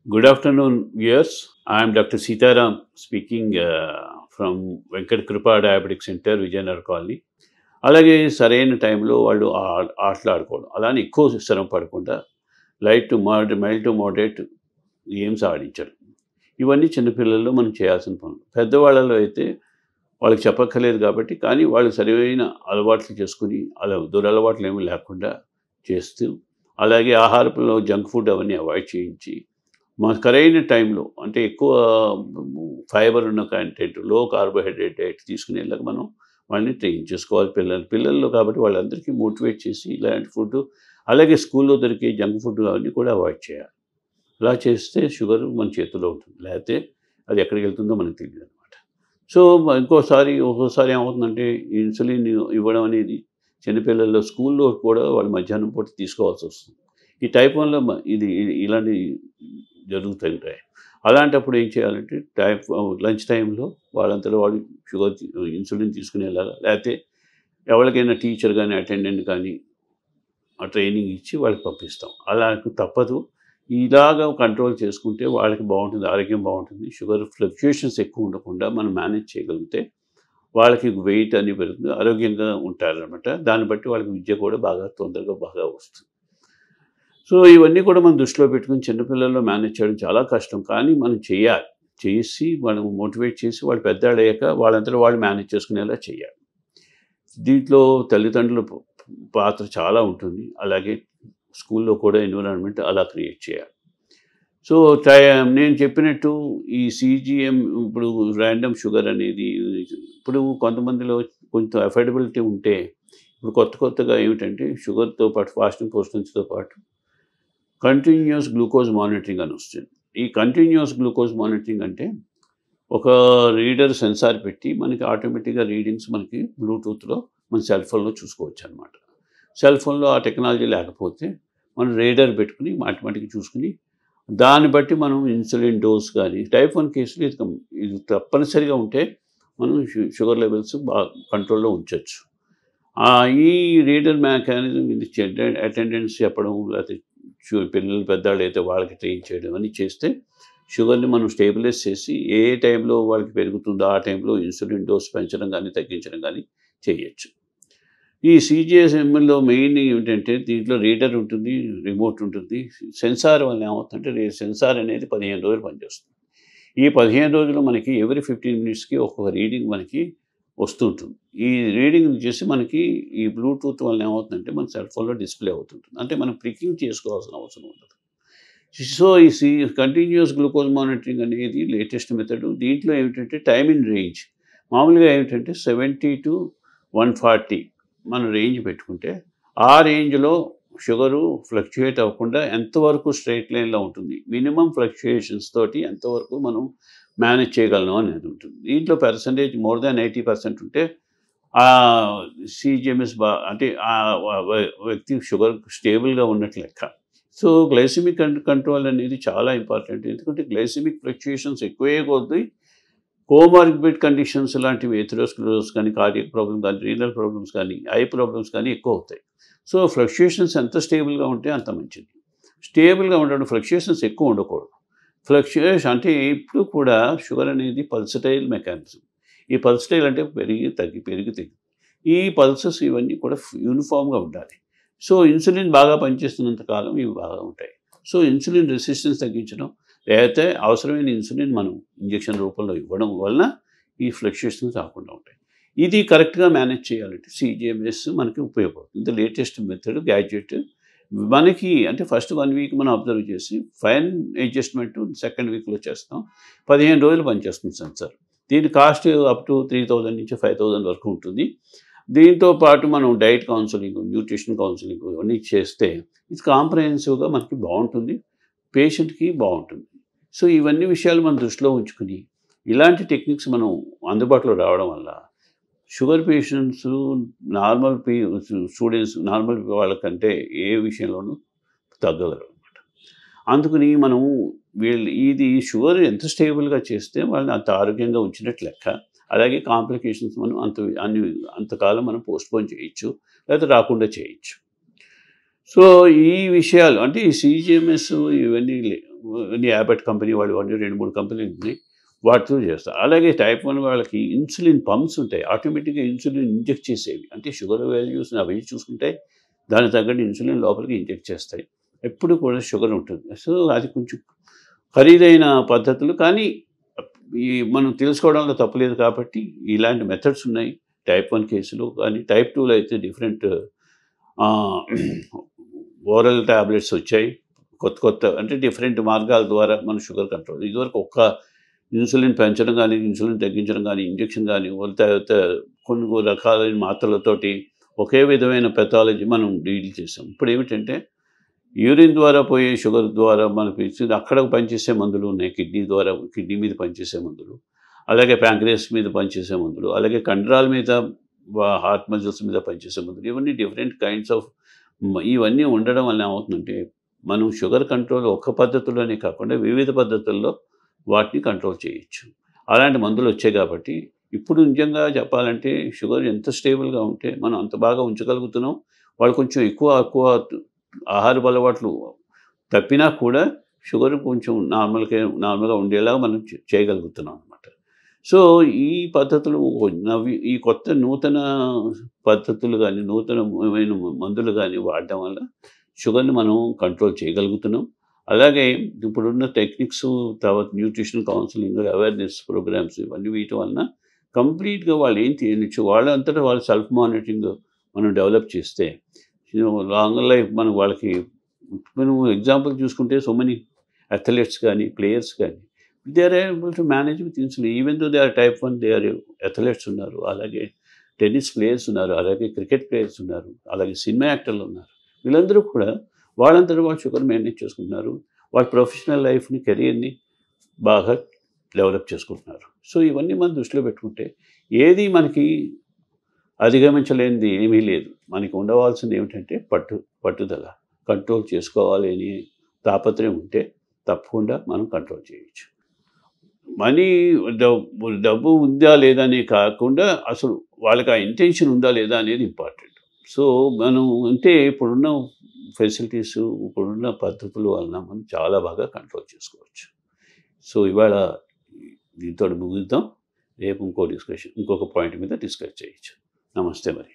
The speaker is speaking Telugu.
Good afternoon, viewers. I am Dr. Sitaram speaking from Venkat Kripa Diabetic Center, Vijayanagar Colony. అలాగే సరైన టైంలో వాళ్ళు ఆటలు ఆడుకోవడం అలానే ఎక్కువ శ్రమ పడకుండా మైల్డ్ టు మోడరేట్ గేమ్స్ ఆడించడం ఇవన్నీ చిన్నపిల్లల్లో మనం చేయాల్సిన పనులు. పెద్దవాళ్ళలో అయితే వాళ్ళకి చెప్పక్కర్లేదు కాబట్టి కానీ వాళ్ళు సరైన అలవాట్లు చేసుకుని అలా దురలవాట్లు ఏమీ లేకుండా చేస్తూ అలాగే ఆహారంలో జంక్ ఫుడ్ అవన్నీ అవాయిడ్ చేయించి సరైన టైంలో అంటే ఎక్కువ ఫైబర్ ఉన్న కంటెంట్ లో కార్బోహైడ్రేట్ డైట్ తీసుకునేలాగా మనం వాళ్ళని ట్రైన్ చేసుకోవాలి. పిల్లల్లో కాబట్టి వాళ్ళందరికీ మోటివేట్ చేసి ఇలాంటి ఫుడ్ అలాగే స్కూల్లో దొరికే జంక్ ఫుడ్ అవన్నీ కూడా అవాయిడ్ చేయాలి. అలా చేస్తే షుగర్ మన చేతిలో ఉంటుంది, లేకపోతే అది ఎక్కడికి వెళ్తుందో మనకు తెలియదు అనమాట. సో ఒక్కోసారి ఏమవుతుందంటే ఇన్సులిన్ ఇవ్వడం అనేది చిన్నపిల్లల్లో స్కూల్లో కూడా వాళ్ళు మధ్యాహ్నం పూట తీసుకోవాల్సి వస్తుంది. ఈ టైప్ వల్ల ఇలాంటి జరుగుతుంటాయి. అలాంటప్పుడు ఏం చేయాలంటే లంచ్ టైంలో వాళ్ళంతలో వాళ్ళు ఇన్సులిన్ తీసుకునేలాగా లేకపోతే ఎవరికైనా టీచర్ కానీ అటెండెంట్ కానీ ఆ ట్రైనింగ్ ఇచ్చి వాళ్ళకి పంపిస్తాం. అలా తప్పదు. ఇలాగా కంట్రోల్ చేసుకుంటే వాళ్ళకి బాగుంటుంది, ఆరోగ్యం బాగుంటుంది. షుగర్ ఫ్లక్చుయేషన్స్ ఎక్కువ ఉండకుండా మనం మేనేజ్ చేయగలిగితే వాళ్ళకి వెయిట్ అని పెరుగుతుంది, ఆరోగ్యంగా ఉంటారనమాట. దాన్ని బట్టి వాళ్ళకి విద్య కూడా తొందరగా బాగా వస్తుంది. సో ఇవన్నీ కూడా మనం దృష్టిలో పెట్టుకుని చిన్నపిల్లల్లో మేనేజ్ చేయడం చాలా కష్టం, కానీ మనం చేయాలి. మనం మోటివేట్ చేసి వాళ్ళు పెద్దవాళ్ళు అయ్యాక వాళ్ళంతా వాళ్ళు మేనేజ్ చేసుకునేలా చేయాలి. దీంట్లో తల్లిదండ్రుల పాత్ర చాలా ఉంటుంది. అలాగే స్కూల్లో కూడా ఎన్విరాన్మెంట్ అలా క్రియేట్ చేయాలి. సో నేను చెప్పినట్టు ఈ CGM ఇప్పుడు ర్యాండమ్ షుగర్ అనేది ఇప్పుడు కొంతమందిలో కొంచెం అఫోర్డబిలిటీ ఉంటే ఇప్పుడు కొత్తగా ఏమిటంటే షుగర్తో పాటు ఫాస్టింగ్ పోస్టెన్స్తో పాటు కంటిన్యూస్ గ్లూకోజ్ మానిటరింగ్ అని వస్తుంది. ఈ కంటిన్యూస్ గ్లూకోజ్ మానిటరింగ్ అంటే ఒక రీడర్ సెన్సార్ పెట్టి మనకి ఆటోమేటిక్గా రీడింగ్స్ మనకి బ్లూటూత్లో మన సెల్ ఫోన్లో చూసుకోవచ్చు అనమాట. సెల్ ఫోన్లో ఆ టెక్నాలజీ లేకపోతే మనం రీడర్ పెట్టుకుని ఆటోమేటిక్గా చూసుకుని దాన్ని బట్టి మనం ఇన్సులిన్ డోస్ కానీ టైప్ 1 కేసులు ఇది తప్పనిసరిగా ఉంటే మనం షుగర్ లెవెల్స్ బాగా కంట్రోల్లో ఉంచవచ్చు. ఈ రీడర్ మెకానిజం ఇది అటెండెన్స్ చెప్పడం లేకపోతే పిల్లలు పెద్దవాళ్ళు అయితే వాళ్ళకి ట్రైన్ చేయడం అని చేస్తే షుగర్ని మనం స్టేబిలైజ్ చేసి ఏ టైంలో వాళ్ళకి పెరుగుతుందో ఆ టైంలో ఇన్సులిన్ డోస్ పెంచడం కానీ తగ్గించడం కానీ చేయొచ్చు. ఈ CGMలో మెయిన్ ఏమిటంటే దీంట్లో రీడర్ ఉంటుంది, రిమోట్ ఉంటుంది. సెన్సార్ వల్ల ఏమవుతుందంటే సెన్సార్ అనేది 15 రోజులు పనిచేస్తుంది. ఈ 15 రోజులు మనకి ఎవ్రీ 15 మినిట్స్కి ఒక్కొక్క రీడింగ్ మనకి వస్తుంటుంది. ఈ రీడింగ్ చేసి మనకి ఈ బ్లూటూత్ వల్ల ఏమవుతుందంటే మన సెల్ ఫోన్లో డిస్ప్లే అవుతుంటుంది. అంటే మనం ప్రికింగ్ చేసుకోవాల్సిన అవసరం ఉండదు. సో ఈ కంటిన్యూస్ గ్లూకోజ్ మానిటరింగ్ అనేది లేటెస్ట్ మెథడ్. దీంట్లో ఏమిటంటే టైమ్ ఇన్ రేంజ్ మామూలుగా ఏమిటంటే 70 to 140 మన రేంజ్ పెట్టుకుంటే ఆ రేంజ్లో షుగరు ఫ్లక్చుయేట్ అవ్వకుండా ఎంతవరకు స్ట్రైట్ లైన్లో ఉంటుంది, మినిమం ఫ్లక్చుయేషన్స్ తోటి ఎంతవరకు మనం మేనేజ్ చేయగలను అనేది ఉంటుంది. దీంట్లో పర్సంటేజ్ మోర్ దాన్ 80% ఉంటే ఆ CGMS అంటే ఆ వ్యక్తి షుగర్ స్టేబుల్గా ఉన్నట్లు లెక్క. సో గ్లైసిమిక్ కంట్రోల్ అనేది చాలా ఇంపార్టెంట్. ఎందుకంటే గ్లైసిమిక్ ఫ్లక్చుయేషన్స్ ఎక్కువే కొద్దీ కోమార్బిడ్ కండిషన్స్ లాంటివి ఎథెరోస్క్లెరోసిస్ కానీ కార్డియక్ ప్రాబ్లమ్స్ కానీ రీనల్ ప్రాబ్లమ్స్ కానీ ఐ ప్రాబ్లమ్స్ కానీ ఎక్కువ అవుతాయి. సో ఫ్లక్చుయేషన్స్ ఎంత స్టేబుల్గా ఉంటే అంత మంచిది. స్టేబుల్గా ఉండడం ఫ్లక్చుయేషన్స్ ఎక్కువ ఉండకూడదు. ఫ్లక్చుయేషన్ అంటే ఇప్పుడు కూడా షుగర్ అనేది పల్సటైల్ మెకానిజం. ఈ పల్సటైల్ అంటే పెరిగి తగ్గి ఈ పల్సెస్ ఇవన్నీ కూడా యూనిఫామ్గా ఉండాలి. సో ఇన్సులిన్ బాగా పనిచేస్తున్నంత కాలం ఇవి బాగా ఉంటాయి. సో ఇన్సులిన్ రెసిస్టెన్స్ తగ్గించడం లేకపోతే అవసరమైన ఇన్సులిన్ మనం ఇంజెక్షన్ రూపంలో ఇవ్వడం వలన ఈ ఫ్లక్చుయేషన్స్ రాకుండా ఉంటాయి. ఇది కరెక్ట్గా మేనేజ్ చేయాలంటే CGMS మనకి ఉపయోగపడుతుంది. లేటెస్ట్ మెథడ్ గ్యాడ్జెట్ మనకి అంటే ఫస్ట్ 1 వీక్ మనం అబ్జర్వ్ చేసి ఫైన్ అడ్జస్ట్మెంట్ సెకండ్ వీక్లో చేస్తాం. 15 రోజులు పనిచేస్తుంది సెన్సార్. దీని కాస్ట్ అప్ టు 3000 నుంచి 5000 వరకు ఉంటుంది. దీంతో పాటు మనం డైట్ కౌన్సిలింగ్, న్యూట్రిషన్ కౌన్సిలింగ్ ఇవన్నీ చేస్తే ఇది కాంప్రహెన్సివ్గా మనకి బాగుంటుంది, పేషెంట్కి బాగుంటుంది. సో ఇవన్నీ విషయాలు మనం దృష్టిలో ఉంచుకుని ఇలాంటి టెక్నిక్స్ మనం అందుబాటులో రావడం వల్ల sugar patients normal students normal వాళ్ళకంటే ఏ విషయంలోనూ తగ్గగలరు అనమాట. అందుకని మనం ఇది షుగర్ ఎంత స్టేబుల్గా చేస్తే వాళ్ళని అంత ఆరోగ్యంగా ఉంచినట్లు లెక్క. అలాగే కాంప్లికేషన్స్ మనం అంతకాలం మనం పోస్ట్పోన్ చేయొచ్చు, లేకపోతే రాకుండా చేయొచ్చు. సో ఈ విషయాలు అంటే ఈ CGMS ఇవన్నీ యాబట్ కంపెనీ వాళ్ళు 2-3 కంపెనీలు ఉన్నాయి, వాటితో చేస్తారు. అలాగే టైప్ 1 వాళ్ళకి ఇన్సులిన్ పంప్స్ ఉంటాయి, ఆటోమేటిక్గా ఇన్సులిన్ ఇంజెక్ట్ చేసేవి. అంటే షుగర్ వాల్యూస్ అవి చూసుకుంటాయి, దానికి తగ్గట్టు ఇన్సులిన్ లోపలికి ఇంజెక్ట్ చేస్తాయి. ఎప్పుడు కూడా షుగర్ ఉంటుంది. సో అది కొంచెం ఖరీదైన పద్ధతులు, కానీ ఈ మనం తెలుసుకోవడంలో తప్పులేదు కాబట్టి ఇలాంటి మెథడ్స్ ఉన్నాయి టైప్ 1 కేసులో. కానీ టైప్ 2లో అయితే డిఫరెంట్ ఓరల్ టాబ్లెట్స్ వచ్చాయి, కొత్త అంటే డిఫరెంట్ మార్గాల ద్వారా మన షుగర్ కంట్రోల్. ఇదివరకు ఒక్క ఇన్సులిన్ పెంచడం కానీ, ఇన్సులిన్ తగ్గించడం కానీ, ఇంజెక్షన్ కానీ, కొన్ని రకాలైన మాత్రలతోటి ఒకే విధమైన పెథాలజీ మనం డీల్ చేసాం. ఇప్పుడు ఏమిటంటే యూరిన్ ద్వారా పోయే షుగర్ ద్వారా మనకు ఇచ్చింది, అక్కడ పనిచేసే మందులు ఉన్నాయి, కిడ్నీ మీద పనిచేసే మందులు, అలాగే ప్యాంక్రియాస్ మీద పనిచేసే మందులు, అలాగే కండరాల మీద, హార్ట్ మజిల్స్ మీద పనిచేసే మందులు. ఇవన్నీ డిఫరెంట్ కైండ్స్ ఆఫ్ ఇవన్నీ ఉండడం వల్ల ఏమవుతుందంటే మనం షుగర్ కంట్రోల్ ఒక్క పద్ధతిలోనే కాకుండా వివిధ పద్ధతుల్లో వాటిని కంట్రోల్ చేయొచ్చు. అలాంటి మందులు వచ్చాయి కాబట్టి ఇప్పుడు నిజంగా చెప్పాలంటే షుగర్ ఎంత స్టేబుల్గా ఉంటే మనం అంత బాగా ఉంచగలుగుతున్నాం. వాళ్ళు కొంచెం ఎక్కువ ఆహారపు అలవాట్లు తప్పినా కూడా షుగర్ కొంచెం నార్మల్గా ఉండేలాగా మనం చేయగలుగుతున్నాం అనమాట. సో ఈ పద్ధతులు ఈ కొత్త నూతన పద్ధతులు కానీ, నూతనమైన మందులు కానీ వాడడం వల్ల షుగర్ని మనం కంట్రోల్ చేయగలుగుతున్నాం. అలాగే ఇప్పుడున్న టెక్నిక్స్, తర్వాత న్యూట్రిషన్ కౌన్సిలింగ్, అవేర్నెస్ ప్రోగ్రామ్స్, ఇవన్నీ వీటి వలన కంప్లీట్గా వాళ్ళు ఏం చేయొచ్చు, వాళ్ళంతటా వాళ్ళు సెల్ఫ్ మానిటరింగ్ మనం డెవలప్ చేస్తే లాంగ్ లైఫ్ వాళ్ళకి. మనం ఎగ్జాంపుల్ చూసుకుంటే సో మెనీ అథ్లెట్స్ కానీ, ప్లేయర్స్ కానీ, they are able to manage with insulin. Even though they are type 1, they are athletes ఉన్నారు, అలాగే టెన్నిస్ ప్లేయర్స్ ఉన్నారు, అలాగే క్రికెట్ ప్లేయర్స్ ఉన్నారు, అలాగే సినిమా యాక్టర్లు ఉన్నారు. వీళ్ళందరూ కూడా వాళ్ళందరూ వాళ్ళు షుగర్ మేనేజ్ చేసుకుంటున్నారు, వాళ్ళ ప్రొఫెషనల్ లైఫ్ని, కెరీర్ని బాగా డెవలప్ చేసుకుంటున్నారు. సో ఇవన్నీ మనం దృష్టిలో పెట్టుకుంటే ఏది మనకి అధిగమించలేనిది ఏమీ లేదు. మనకి ఉండవలసింది ఏమిటంటే పట్టుదల, కంట్రోల్ చేసుకోవాలి అని తాపత్రయం ఉంటే తప్పకుండా మనం కంట్రోల్ చేయొచ్చు. మనీ డబ్బు ఉందా లేదా అని కాకుండా అసలు వాళ్ళకి ఆ ఇంటెన్షన్ ఉందా లేదా అనేది ఇంపార్టెంట్. సో మనం అంటే ఇప్పుడున్న ఫెసిలిటీస్, ఇప్పుడున్న పద్ధతుల వలన మనం చాలా బాగా కంట్రోల్ చేసుకోవచ్చు. సో ఇవాళ దీంతో ముగిద్దాం. రేపు ఇంకొక పాయింట్ మీద డిస్కస్ చేయొచ్చు. నమస్తే మరి.